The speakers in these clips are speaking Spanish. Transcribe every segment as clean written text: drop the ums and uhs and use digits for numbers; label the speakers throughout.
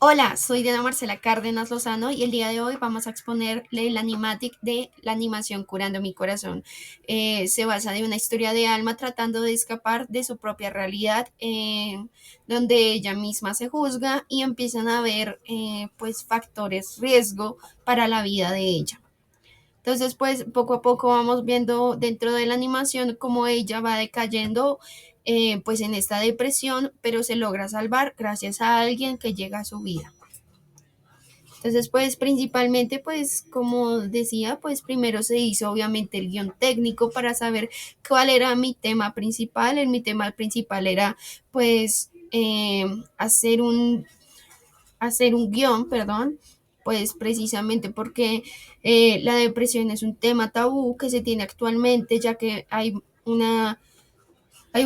Speaker 1: Hola, soy Diana Marcela Cárdenas Lozano y el día de hoy vamos a exponerle el animatic de la animación Curando mi Corazón. Se basa de una historia de Alma tratando de escapar de su propia realidad, donde ella misma se juzga y empiezan a haber pues factores riesgo para la vida de ella. Entonces, pues poco a poco vamos viendo dentro de la animación cómo ella va decayendo pues en esta depresión, pero se logra salvar gracias a alguien que llega a su vida. Entonces, pues principalmente, pues como decía, pues primero se hizo obviamente el guión técnico para saber cuál era mi tema principal. Mi tema principal era pues hacer un guión, perdón, pues precisamente porque la depresión es un tema tabú que se tiene actualmente, ya que hay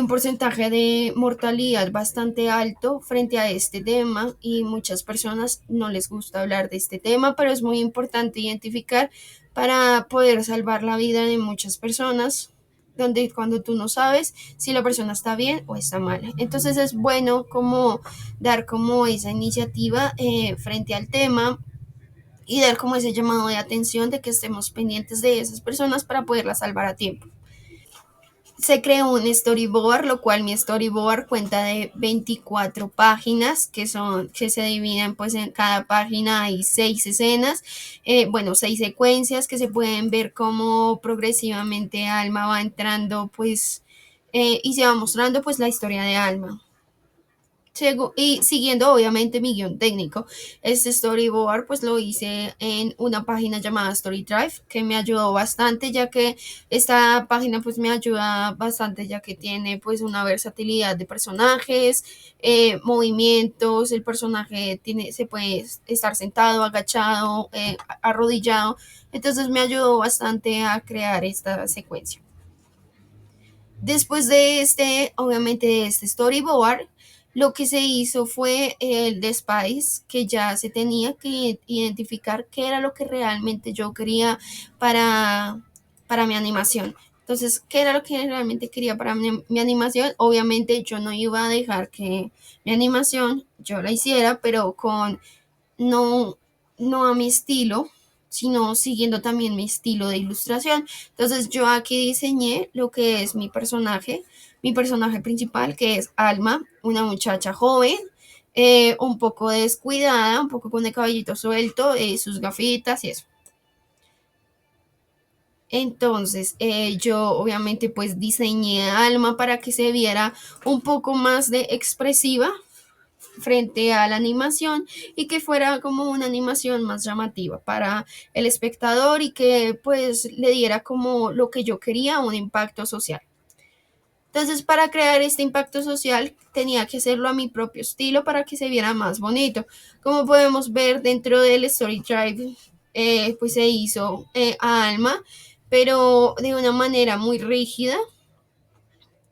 Speaker 1: un porcentaje de mortalidad bastante alto frente a este tema y muchas personas no les gusta hablar de este tema, pero es muy importante identificar para poder salvar la vida de muchas personas, donde cuando tú no sabes si la persona está bien o está mal. Entonces es bueno como dar como esa iniciativa frente al tema y dar como ese llamado de atención de que estemos pendientes de esas personas para poderlas salvar a tiempo. Se creó un storyboard, lo cual mi storyboard cuenta de 24 páginas que se dividen pues en cada página hay 6 escenas, bueno, 6 secuencias que se pueden ver cómo progresivamente Alma va entrando pues y se va mostrando pues la historia de Alma. Y siguiendo obviamente mi guión técnico, este storyboard pues lo hice en una página llamada Story Drive que me ayudó bastante, ya que esta página pues me ayuda bastante, ya que tiene pues una versatilidad de personajes, movimientos. El personaje se puede estar sentado, agachado, arrodillado. Entonces me ayudó bastante a crear esta secuencia. Después de obviamente de este storyboard, lo que se hizo fue el de Spice, que ya se tenía que identificar qué era lo que realmente yo quería para, para mi animación. Entonces, ¿qué era lo que realmente quería para mi animación? Obviamente yo no iba a dejar que mi animación yo la hiciera, pero no, no a mi estilo, sino siguiendo también mi estilo de ilustración. Entonces yo aquí diseñé lo que es mi personaje principal, que es Alma, una muchacha joven, un poco descuidada, un poco con el cabellito suelto, sus gafitas y eso. Entonces, yo obviamente pues diseñé a Alma para que se viera un poco más de expresiva frente a la animación y que fuera como una animación más llamativa para el espectador y que pues le diera como lo que yo quería, un impacto social. Entonces, para crear este impacto social tenía que hacerlo a mi propio estilo para que se viera más bonito. Como podemos ver dentro del Story Drive, pues se hizo a Alma, pero de una manera muy rígida.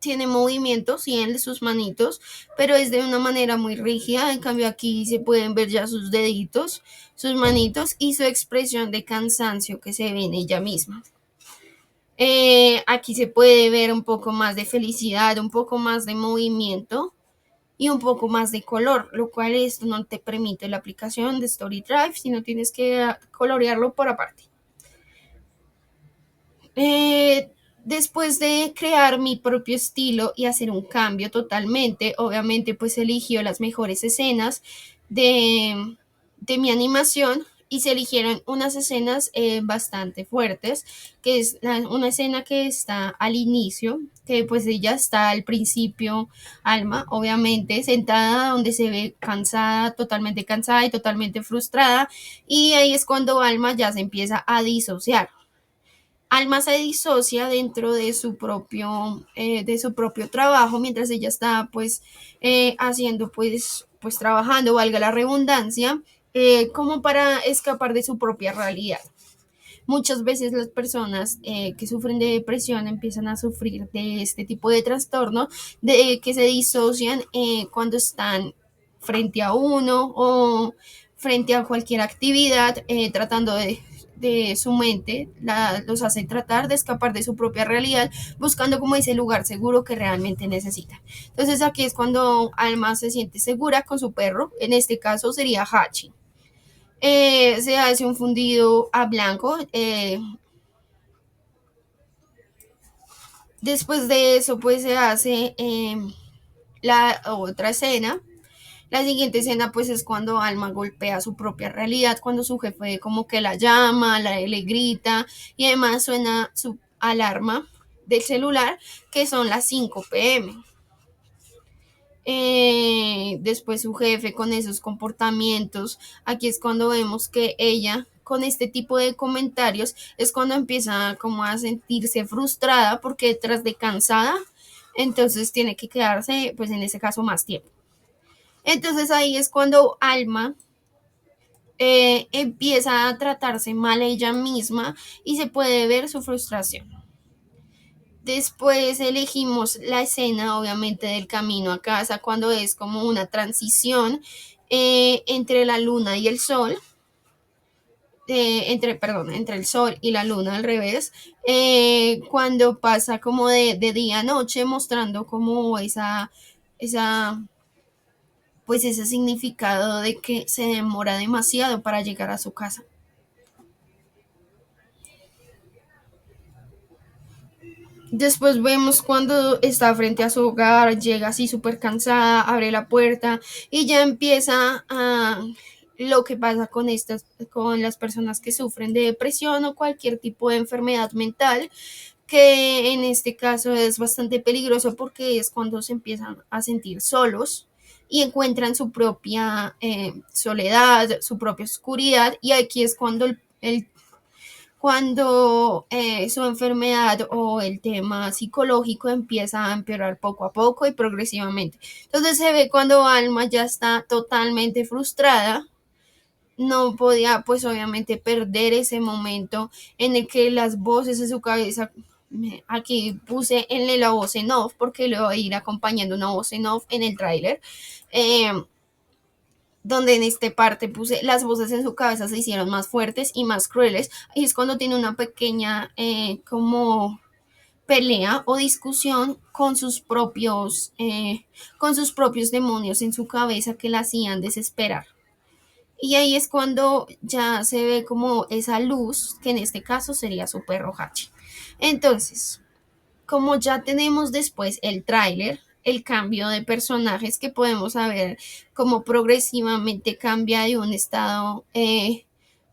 Speaker 1: Tiene movimientos y en sus manitos, pero es de una manera muy rígida. En cambio aquí se pueden ver ya sus deditos, sus manitos y su expresión de cansancio que se ve en ella misma. Aquí se puede ver un poco más de felicidad, un poco más de movimiento y un poco más de color, lo cual esto no te permite la aplicación de Story Drive, sino tienes que colorearlo por aparte. Después de crear mi propio estilo y hacer un cambio totalmente, obviamente pues eligió las mejores escenas de mi animación y se eligieron unas escenas bastante fuertes, que es una escena que está al inicio, que pues ella está al principio, Alma, obviamente sentada donde se ve cansada y totalmente frustrada, y ahí es cuando Alma ya se empieza a disociar. Alma se disocia dentro de su propio trabajo, mientras ella está pues haciendo pues trabajando, valga la redundancia, como para escapar de su propia realidad. Muchas veces las personas que sufren de depresión empiezan a sufrir de este tipo de trastorno, de que se disocian cuando están frente a uno o frente a cualquier actividad, tratando de su mente, los hace tratar de escapar de su propia realidad, buscando como ese lugar seguro que realmente necesitan. Entonces aquí es cuando Alma se siente segura con su perro, en este caso sería Hachi. Se hace un fundido a blanco. Después de eso, pues se hace la otra escena. La siguiente escena pues es cuando Alma golpea su propia realidad, cuando su jefe como que la llama, le grita y además suena su alarma del celular que son las 5 p.m. Después su jefe con esos comportamientos, aquí es cuando vemos que ella con este tipo de comentarios es cuando empieza como a sentirse frustrada porque tras de cansada, entonces tiene que quedarse pues en ese caso más tiempo. Entonces ahí es cuando Alma empieza a tratarse mal ella misma y se puede ver su frustración. Después elegimos la escena, obviamente, del camino a casa, cuando es como una transición entre la luna y el sol, entre el sol y la luna al revés, cuando pasa como de día a noche, mostrando como esa, pues ese significado de que se demora demasiado para llegar a su casa. Después vemos cuando está frente a su hogar, llega así súper cansada, abre la puerta y ya empieza a lo que pasa con con las personas que sufren de depresión o cualquier tipo de enfermedad mental, que en este caso es bastante peligroso porque es cuando se empiezan a sentir solos y encuentran su propia soledad, su propia oscuridad, y aquí es cuando cuando su enfermedad o el tema psicológico empieza a empeorar poco a poco y progresivamente. Entonces se ve cuando Alma ya está totalmente frustrada, no podía pues obviamente perder ese momento en el que las voces de su cabeza, aquí puse en la voz en off porque le va a ir acompañando una voz en off en el tráiler, eh, donde en esta parte puse las voces en su cabeza se hicieron más fuertes y más crueles, y es cuando tiene una pequeña como pelea o discusión con sus propios demonios en su cabeza que la hacían desesperar. Y ahí es cuando ya se ve como esa luz, que en este caso sería su perro Hachi. Entonces, como ya tenemos después el tráiler, el cambio de personajes que podemos saber cómo progresivamente cambia de un estado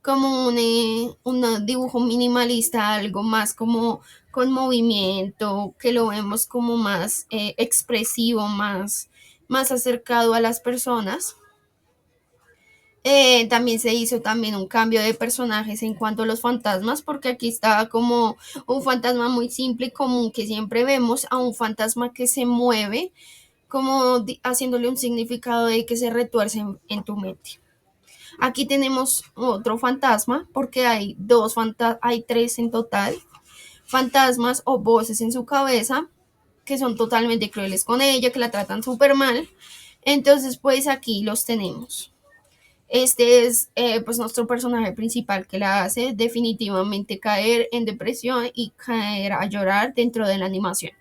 Speaker 1: como un dibujo minimalista a algo más como con movimiento, que lo vemos como más expresivo, más acercado a las personas. También se hizo también un cambio de personajes en cuanto a los fantasmas, porque aquí estaba como un fantasma muy simple y común que siempre vemos, a un fantasma que se mueve, como haciéndole un significado de que se retuerce en tu mente. Aquí tenemos otro fantasma, porque hay tres en total, fantasmas o voces en su cabeza, que son totalmente crueles con ella, que la tratan súper mal. Entonces, pues aquí los tenemos. Este es pues nuestro personaje principal, que la hace definitivamente caer en depresión y caer a llorar dentro de la animación.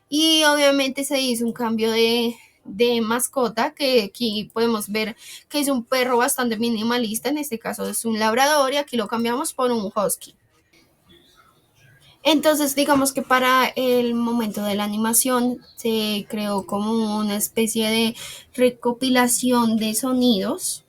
Speaker 1: Y obviamente se hizo un cambio de mascota, que aquí podemos ver que es un perro bastante minimalista, en este caso es un labrador y aquí lo cambiamos por un husky. Entonces, digamos que para el momento de la animación se creó como una especie de recopilación de sonidos.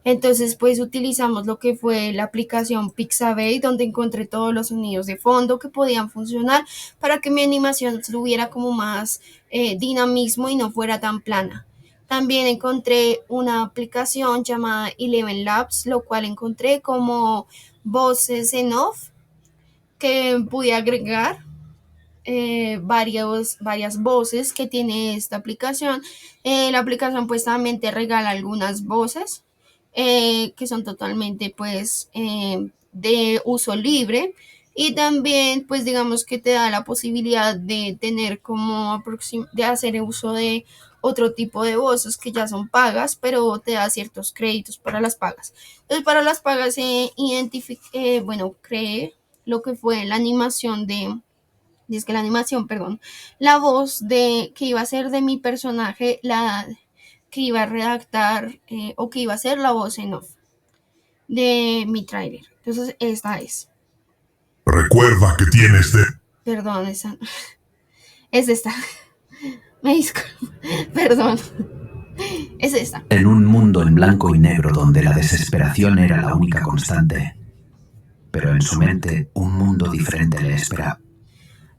Speaker 1: Entonces, pues utilizamos lo que fue la aplicación Pixabay, donde encontré todos los sonidos de fondo que podían funcionar para que mi animación tuviera como más dinamismo y no fuera tan plana. También encontré una aplicación llamada Eleven Labs, lo cual encontré como voces en off que pude agregar varias voces que tiene esta aplicación. La aplicación pues también te regala algunas voces que son totalmente pues de uso libre, y también pues digamos que te da la posibilidad de tener como de hacer uso de otro tipo de voces que ya son pagas, pero te da ciertos créditos para las pagas. Entonces, para las pagas, creé lo que fue la animación perdón, la voz de que iba a ser de mi personaje, la que iba a redactar o que iba a ser la voz en off de mi tráiler. Entonces, esta es.
Speaker 2: Recuerda que tienes de...
Speaker 1: Perdón, esa es esta. Me disculpo. Perdón. Es esta.
Speaker 3: En un mundo en blanco y negro donde la desesperación era la única constante, pero en su mente un mundo diferente le espera.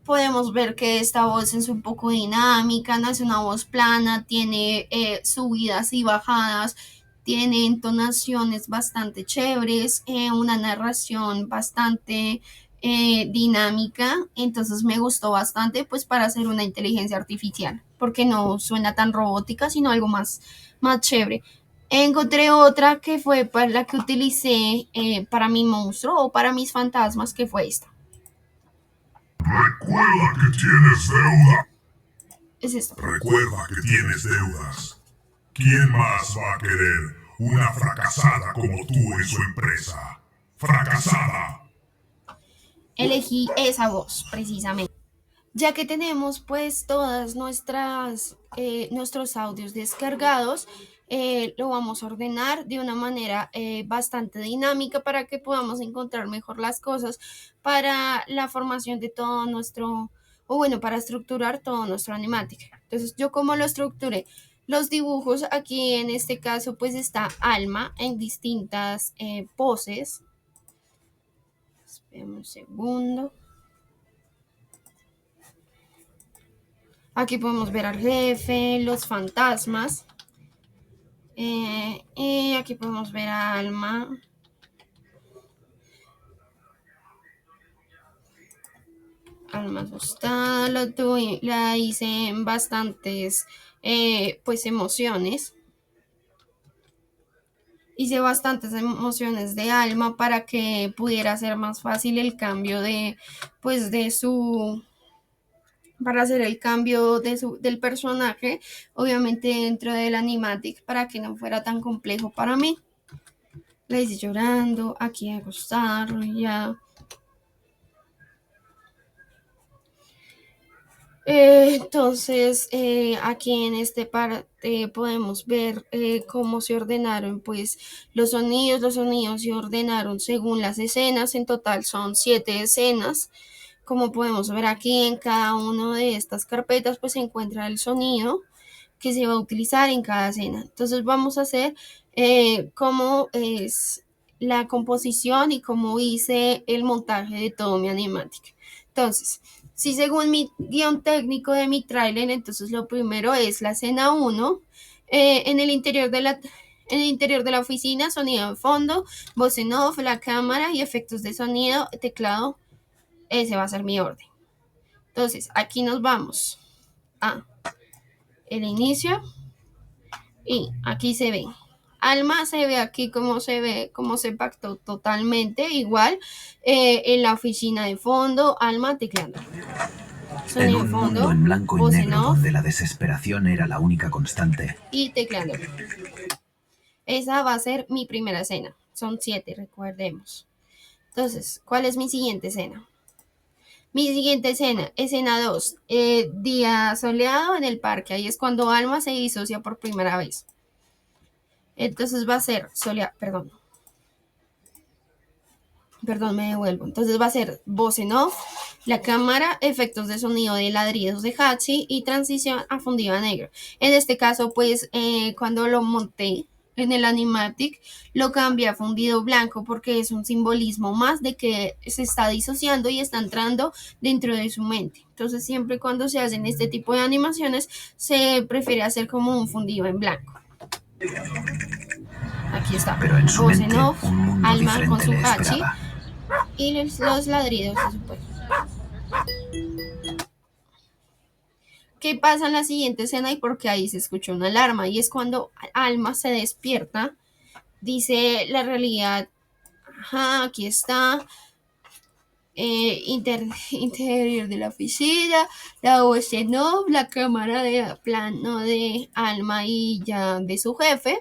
Speaker 1: Podemos ver que esta voz es un poco dinámica, no es una voz plana, tiene subidas y bajadas, tiene entonaciones bastante chéveres, una narración bastante dinámica, entonces me gustó bastante pues para hacer una inteligencia artificial, porque no suena tan robótica, sino algo más chévere. Encontré otra que fue para la que utilicé para mi monstruo o para mis fantasmas, que fue esta.
Speaker 2: Recuerda que tienes deuda.
Speaker 1: Es esta.
Speaker 2: Recuerda que tienes deudas. ¿Quién más va a querer una fracasada como tú en su empresa? ¡Fracasada!
Speaker 1: Elegí esa voz precisamente. Ya que tenemos pues todas nuestros audios descargados, lo vamos a ordenar de una manera bastante dinámica para que podamos encontrar mejor las cosas para la formación de todo nuestro, o bueno, para estructurar todo nuestro animatic. Entonces, yo como lo estructuré, los dibujos aquí en este caso pues está Alma en distintas poses. Espera un segundo. Aquí podemos ver al jefe, los fantasmas. Y aquí podemos ver a Alma. Alma asustada. La hice en bastantes pues emociones. Hice bastantes emociones de Alma para que pudiera ser más fácil el cambio para hacer el cambio del personaje, obviamente dentro del animatic, para que no fuera tan complejo para mí. La hice llorando, aquí acostarlo ya. Entonces, aquí en este parte podemos ver cómo se ordenaron pues los sonidos se ordenaron según las escenas, en total son 7 escenas. Como podemos ver aquí, en cada una de estas carpetas pues se encuentra el sonido que se va a utilizar en cada escena. Entonces vamos a hacer cómo es la composición y cómo hice el montaje de todo mi animatic. Entonces, si según mi guión técnico de mi tráiler, entonces lo primero es la escena 1, en el interior de la oficina, sonido de fondo, voz en off, la cámara y efectos de sonido, teclado. Ese va a ser mi orden. Entonces, aquí nos vamos a el inicio y aquí se ve. Alma se ve aquí como se ve, como se pactó totalmente igual. En la oficina de fondo, Alma tecleando.
Speaker 3: En un mundo en blanco y negro donde la desesperación era la única constante.
Speaker 1: Y tecleando. Esa va a ser mi primera escena. Son 7, recordemos. Entonces, ¿cuál es mi siguiente escena? Mi siguiente escena 2, día soleado en el parque. Ahí es cuando Alma se disocia por primera vez. Entonces va a ser perdón, me devuelvo. Entonces va a ser voz en off, la cámara, efectos de sonido de ladridos de Hachi y transición a fundido a negro. En este caso, pues, cuando lo monté en el animatic, lo cambié a fundido blanco porque es un simbolismo más de que se está disociando y está entrando dentro de su mente. Entonces, siempre cuando se hacen este tipo de animaciones, se prefiere hacer como un fundido en blanco. Aquí está.
Speaker 3: Pero en su mente,
Speaker 1: off,
Speaker 3: un mundo
Speaker 1: Alma con
Speaker 3: diferente
Speaker 1: su
Speaker 3: le
Speaker 1: Hachi
Speaker 3: esperaba.
Speaker 1: y los ladridos de su pueblo. ¿Qué pasa en la siguiente escena? Y porque ahí se escuchó una alarma, y es cuando Alma se despierta, dice la realidad, ajá, aquí está, interior de la oficina, la voz en off, la cámara de plano de Alma y ya de su jefe,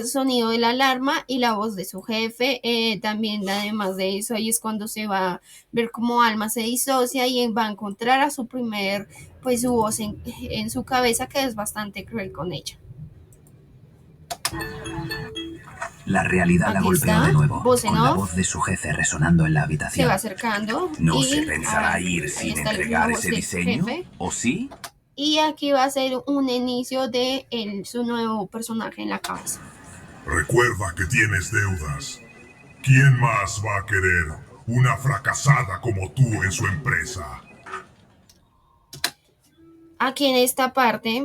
Speaker 1: sonido de la alarma y la voz de su jefe. También además de eso, ahí es cuando se va a ver cómo Alma se disocia y va a encontrar a su primer, pues su voz en su cabeza, que es bastante cruel con ella.
Speaker 3: La realidad la
Speaker 1: Aquí
Speaker 3: golpeó
Speaker 1: está,
Speaker 3: de nuevo,
Speaker 1: voz en
Speaker 3: con la
Speaker 1: off,
Speaker 3: voz de su jefe resonando en la
Speaker 1: se
Speaker 3: habitación.
Speaker 1: va acercando
Speaker 3: ¿No
Speaker 1: y
Speaker 3: se pensará ir
Speaker 1: ahí
Speaker 3: sin
Speaker 1: está la
Speaker 3: entregar
Speaker 1: voz
Speaker 3: ese
Speaker 1: del
Speaker 3: diseño?
Speaker 1: jefe.
Speaker 3: ¿O sí?
Speaker 1: Y aquí va a ser un inicio de su nuevo personaje en la cabeza.
Speaker 2: Recuerda que tienes deudas. ¿Quién más va a querer una fracasada como tú en su empresa?
Speaker 1: Aquí en esta parte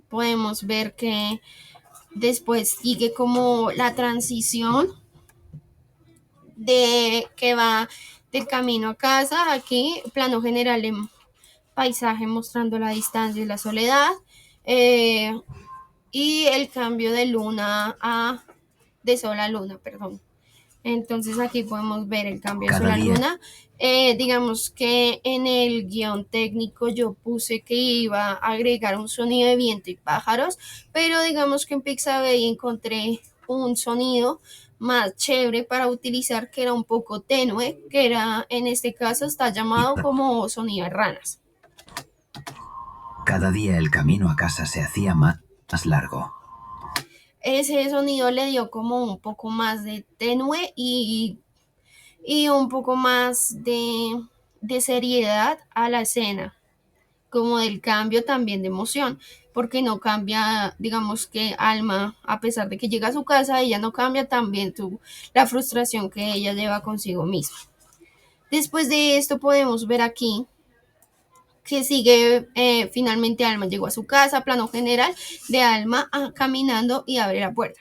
Speaker 1: podemos ver que después sigue como la transición de que va del camino a casa. Aquí plano general en paisaje mostrando la distancia y la soledad, eh, y el cambio de luna a de sol a luna, perdón. Entonces aquí podemos ver el cambio de sol
Speaker 3: Cada
Speaker 1: a
Speaker 3: día,
Speaker 1: luna. Digamos que en el guión técnico yo puse que iba a agregar un sonido de viento y pájaros, pero digamos que en Pixabay encontré un sonido más chévere para utilizar, que era un poco tenue, que era, en este caso está
Speaker 3: y
Speaker 1: llamado como sonido de ranas.
Speaker 3: cada día el camino a casa se hacía más largo.
Speaker 1: Ese sonido le dio como un poco más de tenue y un poco más de seriedad a la escena, como del cambio también de emoción, porque no cambia, digamos que Alma, a pesar de que llega a su casa, ella no cambia también la frustración que ella lleva consigo misma. Después de esto podemos ver aquí que sigue, finalmente Alma llegó a su casa, plano general de Alma caminando y abre la puerta.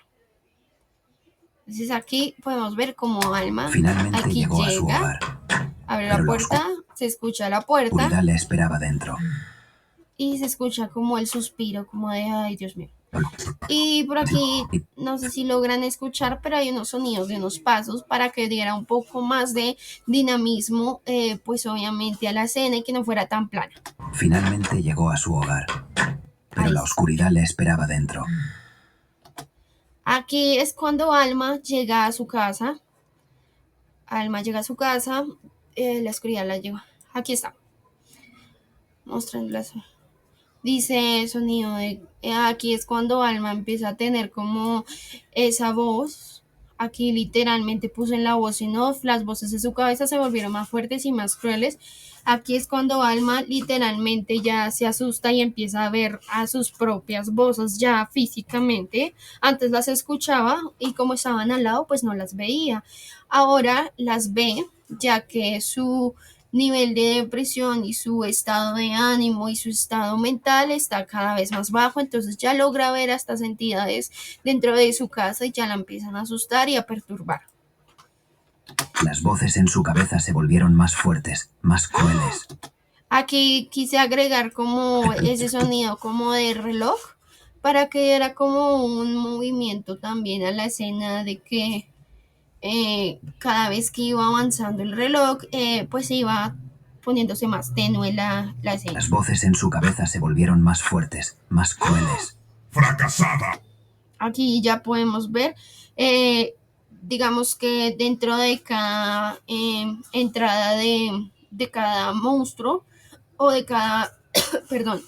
Speaker 1: Entonces aquí podemos ver cómo Alma
Speaker 3: Finalmente
Speaker 1: aquí
Speaker 3: llegó a su
Speaker 1: llega,
Speaker 3: hogar,
Speaker 1: abre la
Speaker 3: pero la
Speaker 1: puerta, se escucha la puerta
Speaker 3: oscuridad le esperaba dentro.
Speaker 1: y se escucha como el suspiro, como de ay Dios mío. Y por aquí no sé si logran escuchar, pero hay unos sonidos de unos pasos para que diera un poco más de dinamismo, pues obviamente a la escena y que no fuera tan plana.
Speaker 3: Finalmente llegó a su hogar, pero
Speaker 1: Ahí
Speaker 3: la
Speaker 1: está.
Speaker 3: oscuridad le esperaba dentro.
Speaker 1: Aquí es cuando Alma llega a su casa. Alma llega a su casa, la oscuridad la lleva. Aquí está, mostrando las. Dice sonido de. Aquí es cuando Alma empieza a tener como esa voz. Aquí literalmente puso en la voz en off. Las voces de su cabeza se volvieron más fuertes y más crueles. Aquí es cuando Alma literalmente ya se asusta y empieza a ver a sus propias voces ya físicamente. Antes las escuchaba y como estaban al lado, pues no las veía. Ahora las ve, ya que su nivel de depresión y su estado de ánimo y su estado mental está cada vez más bajo, entonces ya logra ver a estas entidades dentro de su casa y ya la empiezan a asustar y a perturbar.
Speaker 3: Las voces en su cabeza se volvieron más fuertes, más crueles.
Speaker 1: Aquí quise agregar como ese sonido como de reloj para que era como un movimiento también a la escena de que cada vez que iba avanzando el reloj, pues iba poniéndose más tenue la escena.
Speaker 3: Las voces en su cabeza se volvieron más fuertes, más crueles.
Speaker 2: ¡Fracasada!
Speaker 1: Aquí ya podemos ver, digamos que dentro de cada entrada de cada monstruo o de cada, perdón,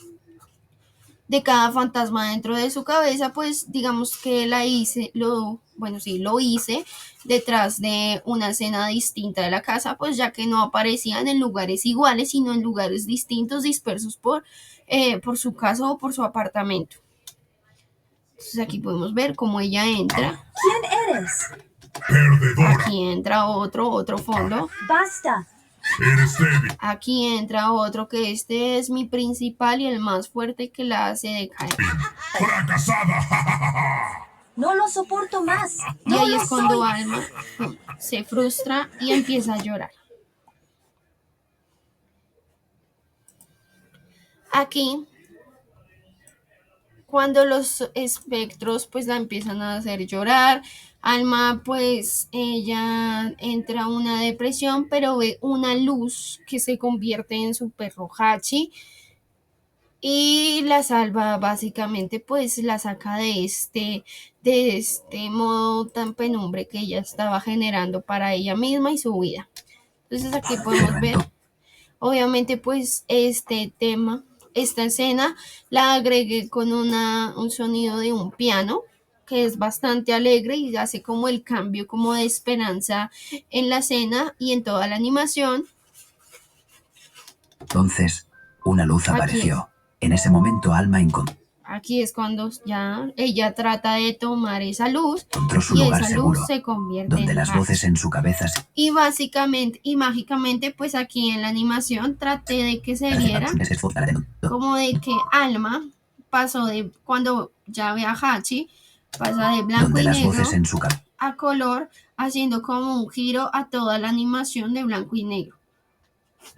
Speaker 1: de cada fantasma dentro de su cabeza, pues digamos que lo hice detrás de una escena distinta de la casa, pues ya que no aparecían en lugares iguales, sino en lugares distintos, dispersos por su casa o por su apartamento. Entonces aquí podemos ver cómo ella entra.
Speaker 4: ¿Quién eres?
Speaker 2: ¡Perdedora!
Speaker 1: Aquí entra otro fondo.
Speaker 4: ¡Basta!
Speaker 2: ¡Eres débil!
Speaker 1: Aquí entra otro, que este es mi principal y el más fuerte, que la hace decaer.
Speaker 2: ¡Fracasada!
Speaker 4: No lo soporto más.
Speaker 1: Y
Speaker 4: No
Speaker 1: ahí
Speaker 4: lo
Speaker 1: es cuando
Speaker 4: soy.
Speaker 1: Alma se frustra y empieza a llorar. Aquí, cuando los espectros pues la empiezan a hacer llorar, Alma pues ella entra a una depresión, pero ve una luz que se convierte en su perro Hachi y la salva básicamente, pues la saca de este modo tan penumbre que ella estaba generando para ella misma y su vida. Entonces aquí podemos ver, obviamente pues esta escena la agregué con un sonido de un piano que es bastante alegre y hace como el cambio como de esperanza en la escena y en toda la animación.
Speaker 3: Entonces, una luz apareció. En ese momento, Alma encontró
Speaker 1: Aquí es cuando ya ella trata de tomar esa luz
Speaker 3: su
Speaker 1: y
Speaker 3: lugar
Speaker 1: esa
Speaker 3: seguro,
Speaker 1: luz se convierte
Speaker 3: donde
Speaker 1: en
Speaker 3: las voces
Speaker 1: Hachi.
Speaker 3: en su cabeza
Speaker 1: Y básicamente y mágicamente pues aquí en la animación traté de que se viera como de que Alma pasó de cuando ya ve a Hachi, pasa de blanco
Speaker 3: donde
Speaker 1: y
Speaker 3: las
Speaker 1: negro
Speaker 3: voces en su cabeza.
Speaker 1: a color, haciendo como un giro a toda la animación de blanco y negro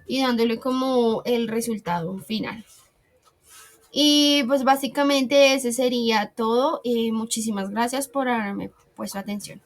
Speaker 1: y dándole como el resultado final. Y pues básicamente ese sería todo. Muchísimas gracias por haberme puesto atención.